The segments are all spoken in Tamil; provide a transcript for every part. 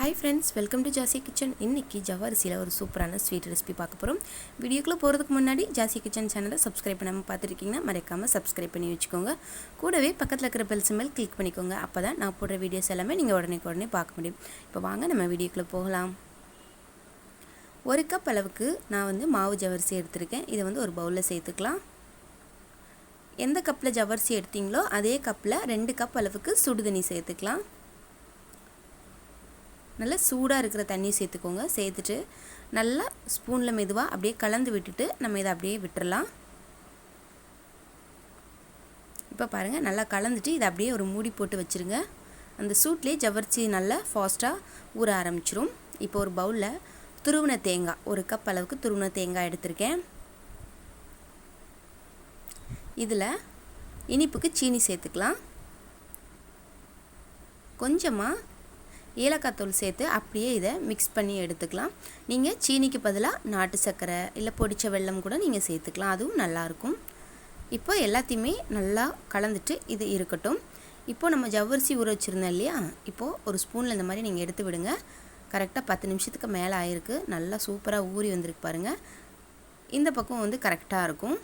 Hi friends, welcome to Jassi kitchen. இன்றைக்கி ஜவ்வரிசியில் ஒரு சூப்பரான ஸ்வீட் ரெசிபி பார்க்க போகிறோம். வீடியோக்குள்ளே போகிறதுக்கு முன்னாடி ஜாசி கிச்சன் சேனலை சப்ஸ்கிரைப் பண்ணாமல் பார்த்துருக்கீங்கன்னா மறக்காமல் சப்ஸ்கிரைப் பண்ணி வச்சுக்கோங்க. கூடவே பக்கத்தில் இருக்கிற பெல் சிம்பல் கிளிக் பண்ணிக்கோங்க. அப்போ தான் நான் போடுற வீடியோஸ் எல்லாமே நீங்கள் உடனே பார்க்க முடியும். இப்போ வாங்க நம்ம வீடியோக்குள்ளே போகலாம். 1 கப் அளவுக்கு நான் மாவு ஜவ்வரிசி எடுத்திருக்கேன். இதை ஒரு பவுலில் சேர்த்துக்கலாம். எந்த கப்பில் ஜவ்வரிசி எடுத்தீங்களோ அதே கப்பில் 2 கப் அளவுக்கு சுடுதண்ணி சேர்த்துக்கலாம். நல்லா சூடாக இருக்கிற தண்ணி சேர்த்துக்கோங்க. சேர்த்துட்டு நல்லா ஸ்பூனில் மெதுவாக அப்படியே கலந்து விட்டுட்டு நம்ம இதை அப்படியே விட்டுறலாம். இப்போ பாருங்கள், நல்லா கலந்துட்டு இதை அப்படியே ஒரு மூடி போட்டு வச்சுருங்க. அந்த சூட்லேயே ஜவ்வரிசி நல்லா ஃபாஸ்ட்டாக ஊற ஆரம்பிச்சிரும். இப்போ ஒரு பவுலில் துருவின தேங்காய், 1 கப் அளவுக்கு துருவின தேங்காய் எடுத்திருக்கேன். இதில் இனிப்புக்கு சீனி சேர்த்துக்கலாம். கொஞ்சமாக ஏலக்காய் தூள் சேர்த்து அப்படியே இதை மிக்ஸ் பண்ணி எடுத்துக்கலாம். நீங்கள் சீனிக்கு பதிலாக நாட்டு சர்க்கரை இல்லை பொடிச்ச வெல்லம் கூட நீங்கள் சேர்த்துக்கலாம், அதுவும் நல்லாயிருக்கும். இப்போ எல்லாத்தையுமே நல்லா கலந்துட்டு இது இருக்கட்டும். இப்போது நம்ம ஜவ்வரிசி ஊற வச்சுருந்தோம் இல்லையா, இப்போது ஒரு ஸ்பூனில் இந்த மாதிரி நீங்கள் எடுத்து விடுங்க. கரெக்டாக 10 நிமிஷத்துக்கு மேலே ஆயிருக்கு. நல்லா சூப்பராக ஊறி வந்திருக்கு பாருங்கள். இந்த பக்கம் கரெக்டாக இருக்கும்.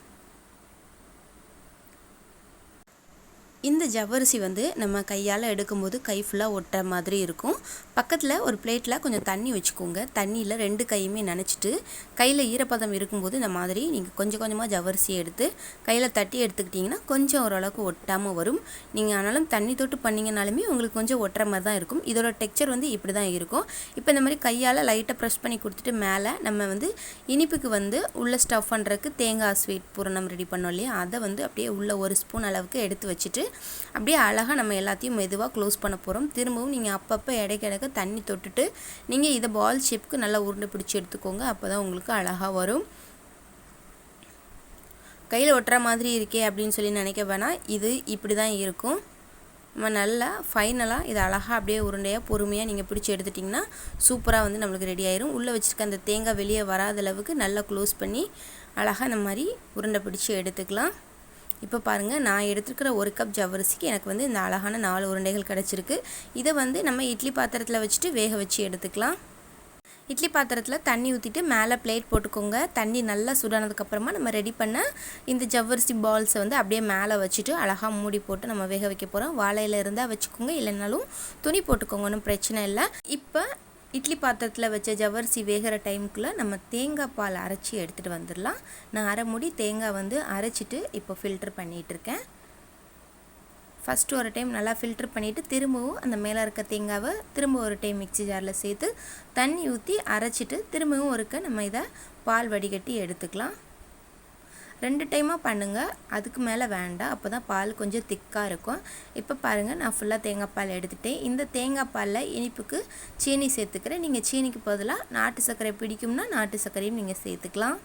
இந்த ஜவ்வரிசி நம்ம கையால் எடுக்கும்போது கை ஃபுல்லாக ஒட்டுற மாதிரி இருக்கும். பக்கத்தில் ஒரு பிளேட்டில் கொஞ்சம் தண்ணி வச்சுக்கோங்க. தண்ணியில் 2 கையுமே நனைச்சிட்டு கையில் ஈரப்பதம் இருக்கும்போது இந்த மாதிரி நீங்கள் கொஞ்சம் கொஞ்சமாக ஜவ்வரிசி எடுத்து கையில் தட்டி எடுத்துக்கிட்டிங்கன்னா கொஞ்சம் ஓரளவுக்கு ஒட்டாமல் வரும். நீங்கள் ஆனாலும் தண்ணி தொட்டு பண்ணிங்கனாலுமே உங்களுக்கு கொஞ்சம் ஒட்டுற மாதிரி தான் இருக்கும். இதோட டெக்ஸ்சர் இப்படி தான் இருக்கும். இப்போ இந்த மாதிரி கையால் லைட்டாக ப்ரெஸ் பண்ணி கொடுத்துட்டு மேலே நம்ம இனிப்புக்கு உள்ளே ஸ்டஃப் பண்ணுறதுக்கு தேங்காய் ஸ்வீட் பூரணம் ரெடி பண்ணோம் இல்லையா, அதை அப்படியே உள்ள 1 ஸ்பூன் அளவுக்கு எடுத்து வச்சுட்டு அப்படியே அழகாக நம்ம எல்லாத்தையும் மெதுவாக க்ளோஸ் பண்ண போகிறோம். திரும்பவும் நீங்கள் அப்பப்போ இடைக்கிடக்க தண்ணி தொட்டுட்டு நீங்கள் இதை பால் ஷேப்புக்கு நல்லா உருண்டை பிடிச்சி எடுத்துக்கோங்க. அப்போ தான் உங்களுக்கு அழகாக வரும். கையில் ஒட்டுற மாதிரி இருக்கே அப்படின்னு சொல்லி நினைக்க வேணாம். இது இப்படி தான் இருக்கும். நம்ம நல்லா ஃபைனலாக இதை அழகாக அப்படியே உருண்டையாக பொறுமையாக நீங்கள் பிடிச்சி எடுத்துட்டிங்கன்னா சூப்பராக நம்மளுக்கு ரெடி ஆயிரும். உள்ளே வச்சுருக்க அந்த தேங்காய் வெளியே வராத அளவுக்கு நல்லா க்ளோஸ் பண்ணி அழகாக இந்த மாதிரி உருண்டை பிடிச்சி எடுத்துக்கலாம். இப்போ பாருங்கள், நான் எடுத்துருக்கிற 1 கப் ஜவ்வரிசிக்கு எனக்கு இந்த அழகான 4 உருண்டைகள் கிடச்சிருக்கு. இதை நம்ம இட்லி பாத்திரத்தில் வச்சுட்டு வேக வச்சு எடுத்துக்கலாம். இட்லி பாத்திரத்தில் தண்ணி ஊற்றிட்டு மேலே பிளேட் போட்டுக்கோங்க. தண்ணி நல்லா சுடானதுக்கப்புறமா நம்ம ரெடி பண்ண இந்த ஜவ்வரிசி பால்ஸை அப்படியே மேலே வச்சுட்டு அழகாக மூடி போட்டு நம்ம வேக வைக்க போகிறோம். வாழையில் இருந்தால் வச்சுக்கோங்க, இல்லைனாலும் துணி போட்டுக்கோங்க, ஒன்றும் பிரச்சனை இல்லை. இப்போ இட்லி பாத்திரத்தில் வச்ச ஜவ்வரிசி வேகிற டைமுக்குள்ளே நம்ம தேங்காய் பால் அரைச்சி எடுத்துகிட்டு வந்துடலாம். நான் அரை மூடி தேங்காய் அரைச்சிட்டு இப்போ ஃபில்டர் பண்ணிகிட்ருக்கேன். ஃபஸ்ட்டு ஒரு டைம் நல்லா ஃபில்டர் பண்ணிவிட்டு திரும்பவும் அந்த மேலே இருக்க தேங்காவை திரும்ப ஒரு டைம் மிக்ஸி ஜாரில் சேர்த்து தண்ணி ஊற்றி அரைச்சிட்டு திரும்பவும் ஒருக்க நம்ம இதை பால் வடிகட்டி எடுத்துக்கலாம். 2 டைமாக பண்ணுங்கள், அதுக்கு மேலே வேண்டாம். அப்போ தான் பால் கொஞ்சம் திக்காக இருக்கும். இப்போ பாருங்கள், நான் ஃபுல்லாக தேங்காய் பால் எடுத்துகிட்டேன். இந்த தேங்காய் பாலில் இனிப்புக்கு சீனி சேர்த்துக்கிறேன். நீங்கள் சீனிக்கு பதிலாக நாட்டு சர்க்கரை பிடிக்கும்னா நாட்டு சர்க்கரையும் நீங்கள் சேர்த்துக்கலாம்.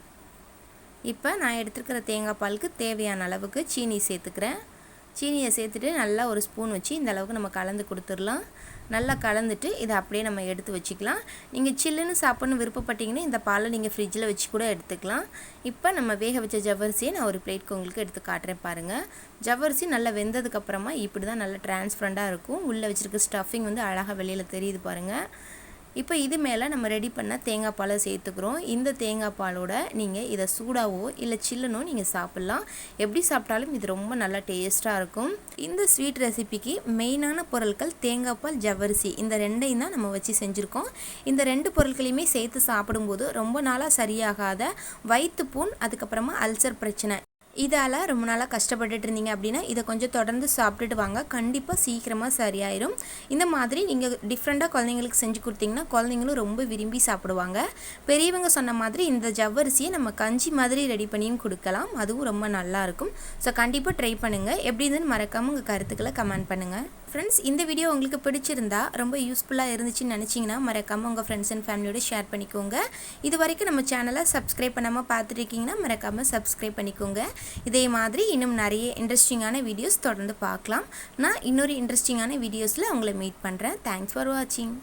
இப்போ நான் எடுத்துருக்கிற தேங்காய் பாலுக்கு தேவையான அளவுக்கு சீனி சேர்த்துக்கிறேன். சீனியை சேர்த்துட்டு நல்லா ஒரு ஸ்பூன் வச்சு இந்த அளவுக்கு நம்ம கலந்து கொடுத்துடலாம். நல்லா கலந்துட்டு இதை அப்படியே நம்ம எடுத்து வச்சுக்கலாம். நீங்கள் சில்லுன்னு சாப்பிட்ணும் விருப்பப்பட்டீங்கன்னா இந்த பாலை நீங்கள் ஃப்ரிட்ஜில் வச்சு கூட எடுத்துக்கலாம். இப்போ நம்ம வேக வச்ச ஜவ்வரிசியை நான் ஒரு பிளேட்க்கு உங்களுக்கு எடுத்து காட்டுறேன் பாருங்கள். ஜவ்வரிசி நல்லா வெந்ததுக்கப்புறமா இப்படி தான் நல்லா டிரான்ஸ்பரண்டாக இருக்கும். உள்ளே வச்சுருக்க ஸ்டஃபிங் அழகாக வெளியில் தெரியுது பாருங்கள். இப்போ இது மேலே நம்ம ரெடி பண்ண தேங்காய் பாலை சேர்த்துக்கிறோம். இந்த தேங்காய் பாலோட நீங்கள் இதை சூடாவோ இல்லை சில்லுனோ நீங்கள் சாப்பிட்லாம். எப்படி சாப்பிட்டாலும் இது ரொம்ப நல்லா டேஸ்ட்டாக இருக்கும். இந்த ஸ்வீட் ரெசிபிக்கு மெயினான பொருட்கள் தேங்காய் பால், ஜவ்வரிசி, இந்த 2ஐயும் தான் நம்ம வச்சு செஞ்சுருக்கோம். இந்த 2 பொருட்களையுமே சேர்த்து சாப்பிடும்போது ரொம்ப நாளாக சரியாகாத வயிற்றுப்புண், அதுக்கப்புறமா அல்சர் பிரச்சனை, இதால் ரொம்ப நாளாக கஷ்டப்பட்டுட்டு இருந்தீங்க அப்படின்னா இதை கொஞ்சம் தொடர்ந்து சாப்பிட்டுட்டு வாங்க. கண்டிப்பாக சீக்கிரமாக சரியாயிரும். இந்த மாதிரி நீங்கள் டிஃப்ரெண்ட்டாக குழந்தைங்களுக்கு செஞ்சு கொடுத்தீங்கன்னா குழந்தைங்களும் ரொம்ப விரும்பி சாப்பிடுவாங்க. பெரியவங்க சொன்ன மாதிரி இந்த ஜவ்வரிசியை நம்ம கஞ்சி மாதிரி ரெடி பண்ணியும் கொடுக்கலாம், அதுவும் ரொம்ப நல்லாயிருக்கும். ஸோ கண்டிப்பாக ட்ரை பண்ணுங்கள். எப்படி இருந்துன்னு மறக்காமல் உங்கள் கருத்துக்களை கமெண்ட் பண்ணுங்கள். ஃப்ரெண்ட்ஸ், இந்த வீடியோ உங்களுக்கு பிடிச்சிருந்தா ரொம்ப யூஸ்ஃபுல்லாக இருந்துச்சுன்னு நினச்சிங்கன்னா மறக்காமல் உங்கள் ஃப்ரெண்ட்ஸ் அண்ட் ஃபேமிலியோட ஷேர் பண்ணிக்கோங்க. இது வரைக்கும் நம்ம சேனலை சப்ஸ்கிரைப் பண்ணாமல் பார்த்துருக்கீங்கன்னா மறக்காமல் சப்ஸ்கிரைப் பண்ணிக்கோங்க. இதே மாதிரி இன்னும் நிறைய இன்ட்ரெஸ்டிங்கான வீடியோஸ் தொடர்ந்து பார்க்கலாம். நான் இன்னொரு இன்ட்ரெஸ்டிங்கான வீடியோஸில் உங்களை மீட் பண்ணுறேன். தேங்க்ஸ் ஃபார் வாட்சிங்.